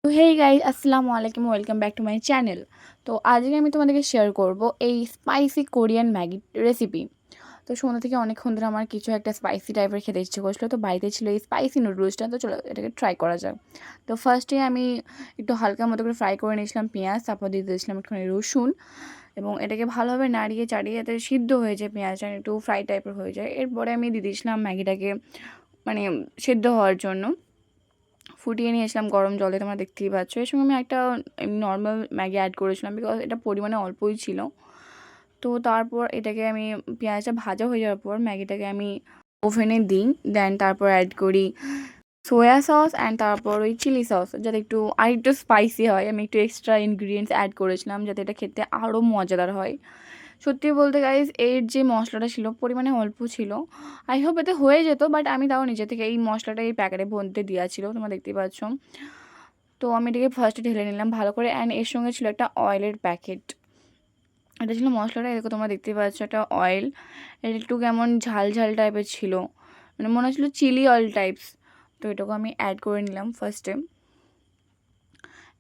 তো hey guys, আসসালামু আলাইকুম, welcome back to my channel. তো আজকে আমি তোমাদেরকে শেয়ার করব এই স্পাইসি কোরিয়ান ম্যাগি রেসিপি। তো সন্ধ্যা থেকে অনেকক্ষণ ধরে আমার কিছু একটা স্পাইসি টাইপের খেতে ইচ্ছে করছিলো, তো বাড়িতে ছিল এই স্পাইসি নুডলসটা। তো চলো এটাকে ট্রাই করা যাক। তো ফার্স্টে আমি একটু হালকা মতো করে ফ্রাই করে নিয়েছিলাম পেঁয়াজ, তারপর দিয়ে দিয়েছিলাম একটুখানি রসুন এবং এটাকে ভালোভাবে নাড়িয়ে চাড়িয়ে যাতে সিদ্ধ হয়ে যায়, পেঁয়াজটা একটু ফ্রাই টাইপের হয়ে যায়। এরপরে আমি দিয়ে দিয়েছিলাম ম্যাগিটাকে মানে সিদ্ধ হওয়ার জন্য ফুটিয়ে নিয়েছিলাম গরম জলে, তোমরা দেখতেই পাচ্ছ। এর সঙ্গে আমি একটা নর্মাল ম্যাগি অ্যাড করেছিলাম, বিকজ এটা পরিমাণে অল্পই ছিল। তো তারপর এটাকে আমি পেঁয়াজটা ভাজা হয়ে যাওয়ার পর ম্যাগিটাকে আমি ওভেনে দিই। দেন তারপর অ্যাড করি সোয়া সস অ্যান্ড তারপর ওই চিলি সস, যাতে একটু আরেকটু স্পাইসি হয়। আমি একটু এক্সট্রা ইনগ্রিডিয়েন্টস অ্যাড করেছিলাম যাতে এটা খেতে আরও মজাদার হয়। সত্যি বলতে গাইজ, এর যে মশলাটা ছিল পরিমাণে অল্প ছিল। আই হোপ এতে হয়ে যেত, বাট আমি তাও নিজে থেকে এই মশলাটা এই প্যাকেটে বলতে দেওয়া ছিল, তোমরা দেখতেই পাচ্ছ। তো আমি এটাকে ফার্স্টে ঢেলে নিলাম ভালো করে, অ্যান্ড এর সঙ্গে ছিল একটা অয়েলের প্যাকেট। এটা ছিল মশলাটা, এরকম তোমরা দেখতেই পাচ্ছ একটা অয়েল। এটা একটু কেমন ঝাল ঝাল টাইপের ছিল, মানে মনে হচ্ছিলো চিলি অয়েল টাইপস। তো এটাকে আমি অ্যাড করে নিলাম ফার্স্টে,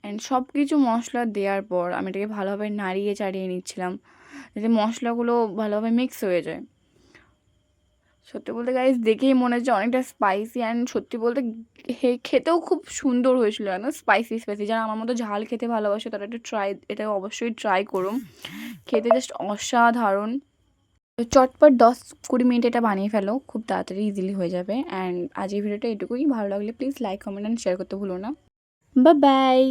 অ্যান্ড সব কিছু মশলা দেওয়ার পর আমি এটাকে ভালোভাবে নাড়িয়ে চাড়িয়ে নিচ্ছিলাম যাতে মশলাগুলো ভালোভাবে মিক্স হয়ে যায়। সত্যি বলতে গাইস, দেখেই মনে হচ্ছে অনেকটা স্পাইসি, অ্যান্ড সত্যি বলতে খেতেও খুব সুন্দর হয়েছিল, জানো, স্পাইসি স্পাইসি। যারা আমার মতো ঝাল খেতে ভালোবাসে তারা এটা অবশ্যই ট্রাই করুন। খেতে জাস্ট অসাধারণ। তো চটপট 10-20 মিনিট এটা বানিয়ে ফেলো, খুব তাড়াতাড়ি ইজিলি হয়ে যাবে। অ্যান্ড আজ এই ভিডিওটা এটুকুই। ভালো লাগলে please like, comment and share করতে ভুলো না। Bye bye.